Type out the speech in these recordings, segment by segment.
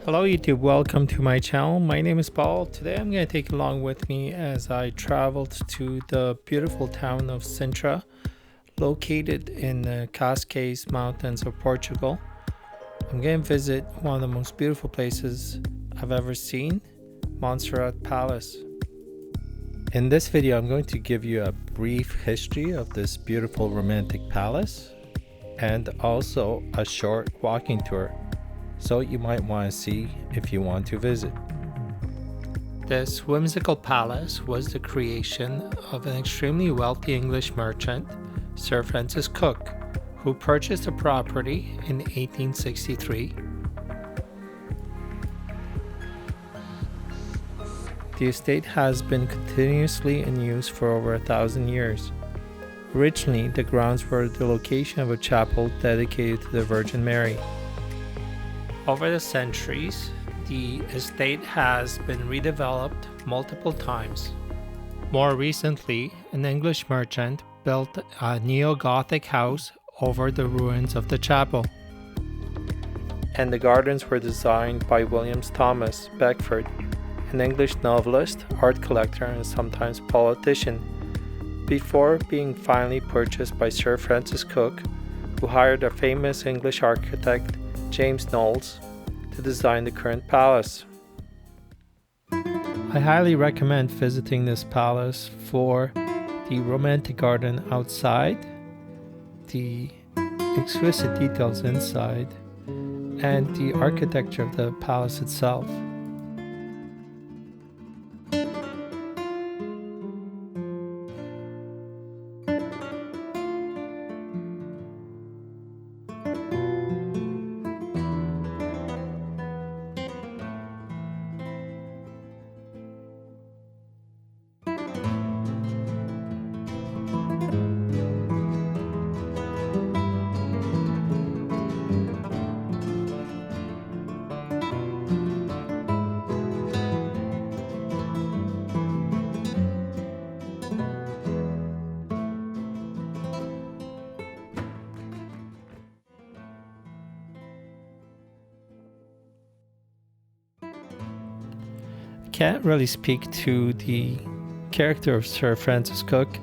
Hello YouTube, welcome to my channel. My name is Paul. Today I'm going to take you along with me as I traveled to the beautiful town of Sintra, located in the Cascades Mountains of Portugal. I'm going to visit one of the most beautiful places I've ever seen, Monserrate Palace. In this video I'm going to give you a brief history of this beautiful romantic palace and also a short walking tour, so you might want to see if you want to visit. This whimsical palace was the creation of an extremely wealthy English merchant, Sir Francis Cook, who purchased the property in 1863. The estate has been continuously in use for over 1,000 years. Originally, the grounds were the location of a chapel dedicated to the Virgin Mary. Over the centuries, the estate has been redeveloped multiple times. More recently, an English merchant built a neo-Gothic house over the ruins of the chapel. And the gardens were designed by William Thomas Beckford, an English novelist, art collector, and sometimes politician, before being finally purchased by Sir Francis Cook, who hired a famous English architect, James Knowles, to design the current palace. I highly recommend visiting this palace for the romantic garden outside, the exquisite details inside, and the architecture of the palace itself. Can't really speak to the character of Sir Francis Cook.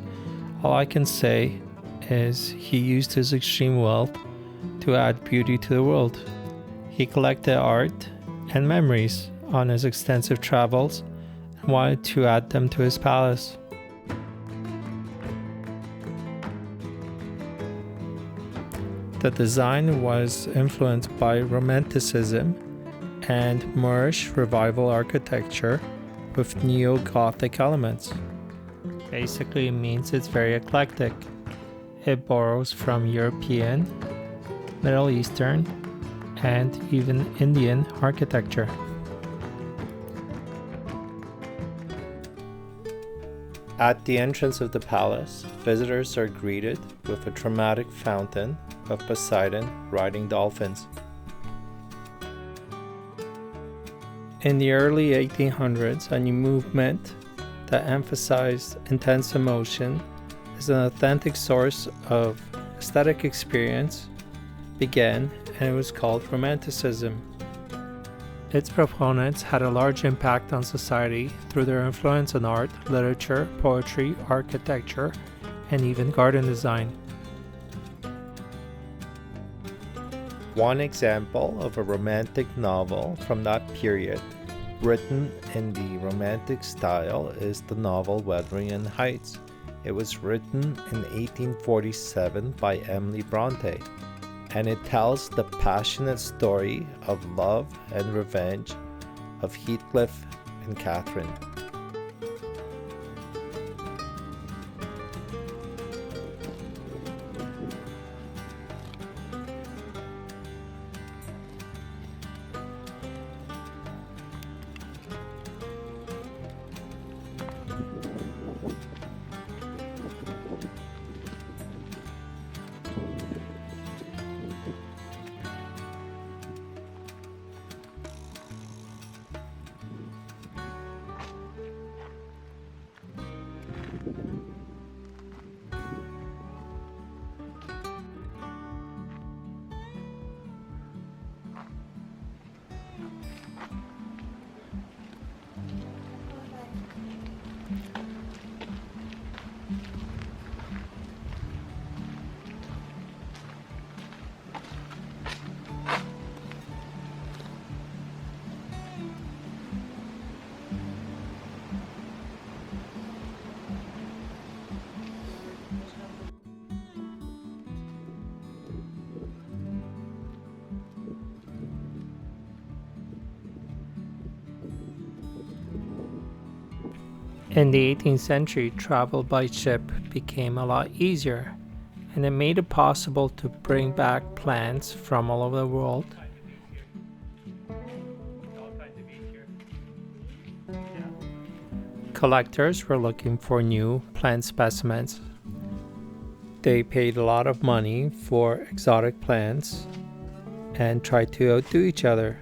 All I can say is he used his extreme wealth to add beauty to the world. He collected art and memories on his extensive travels and wanted to add them to his palace. The design was influenced by Romanticism and Moorish Revival architecture with neo-Gothic elements. Basically, it means it's very eclectic. It borrows from European, Middle Eastern, and even Indian architecture. At the entrance of the palace, visitors are greeted with a dramatic fountain of Poseidon riding dolphins. In the early 1800s, a new movement that emphasized intense emotion as an authentic source of aesthetic experience began, and it was called Romanticism. Its proponents had a large impact on society through their influence on art, literature, poetry, architecture, and even garden design. One example of a romantic novel from that period, written in the Romantic style, is the novel Wuthering Heights. It was written in 1847 by Emily Bronte, and it tells the passionate story of love and revenge of Heathcliff and Catherine. In the 18th century, travel by ship became a lot easier, and it made it possible to bring back plants from all over the world. Collectors were looking for new plant specimens. They paid a lot of money for exotic plants and tried to outdo each other.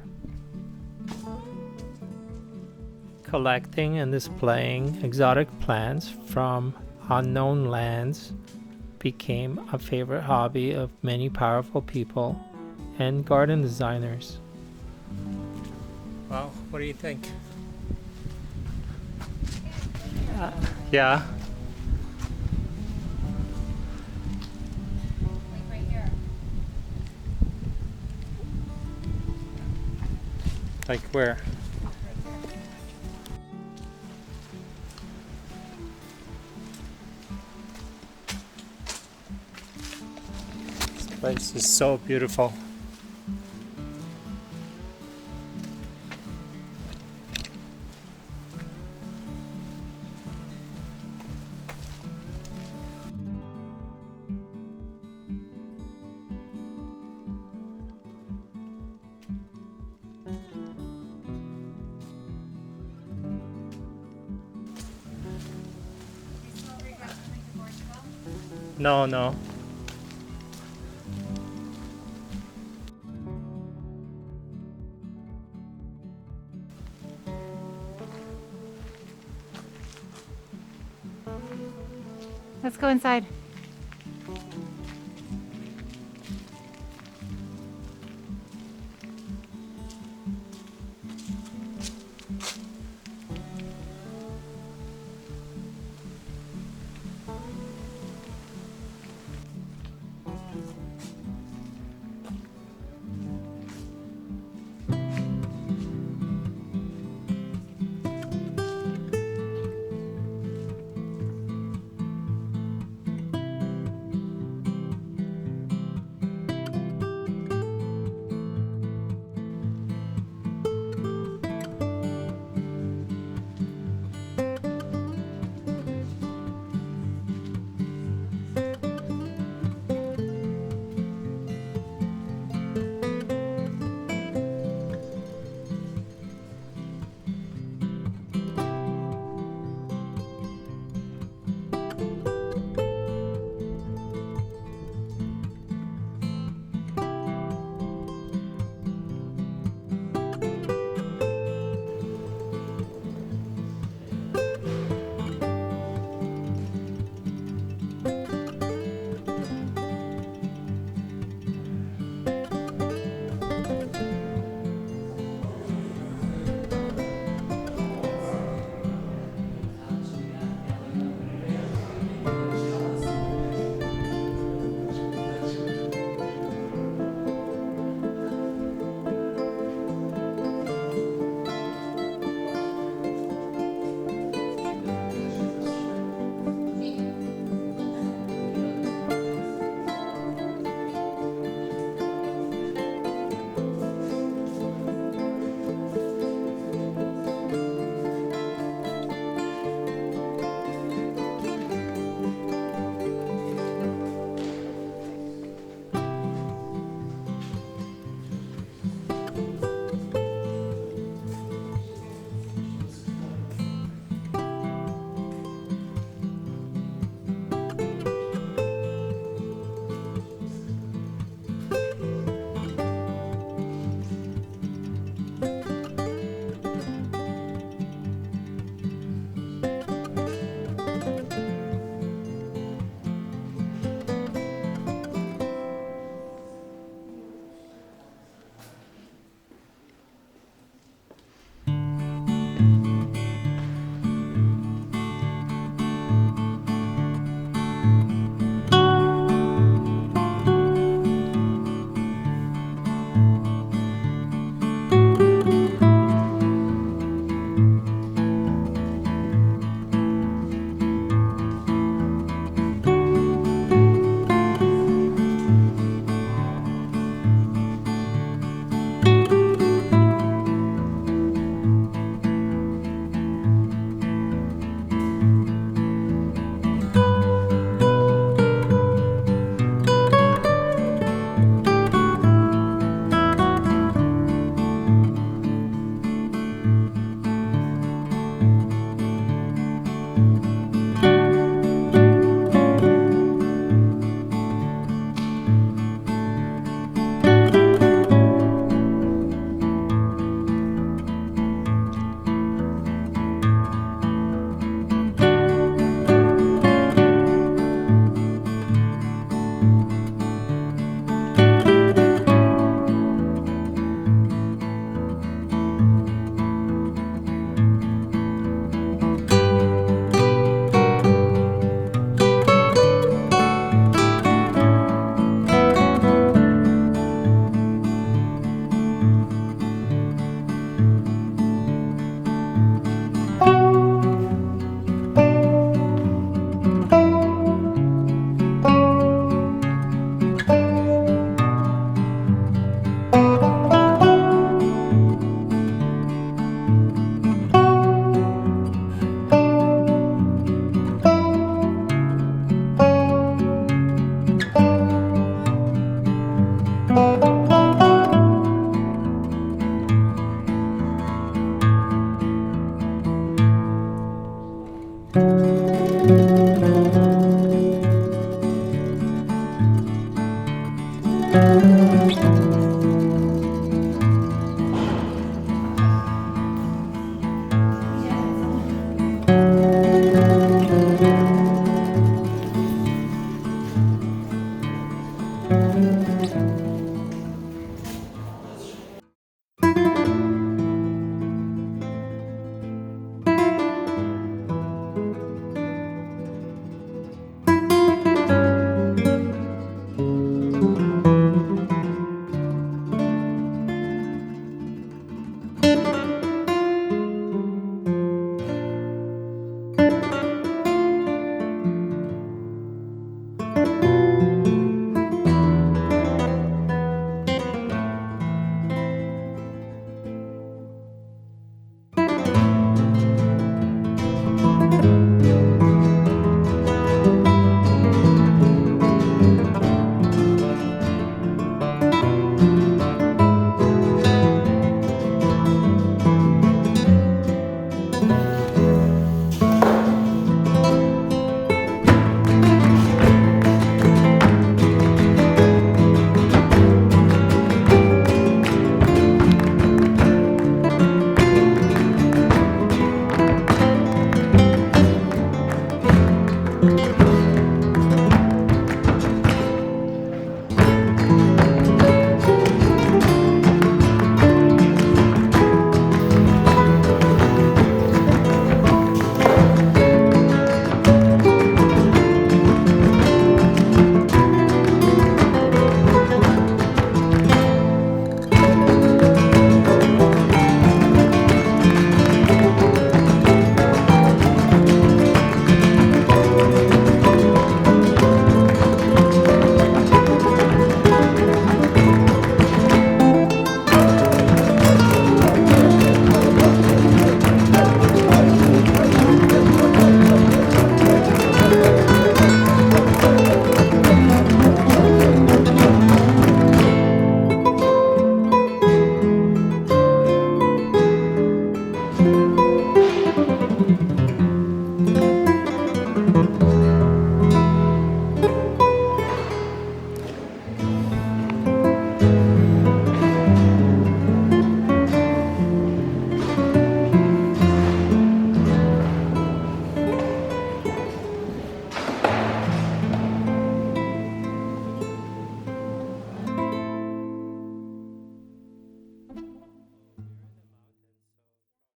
Collecting and displaying exotic plants from unknown lands became a favorite hobby of many powerful people and garden designers. Well, what do you think? Yeah. Like right here. Like where? This place is so beautiful. You still regret coming to Portugal? No, no. Let's go inside.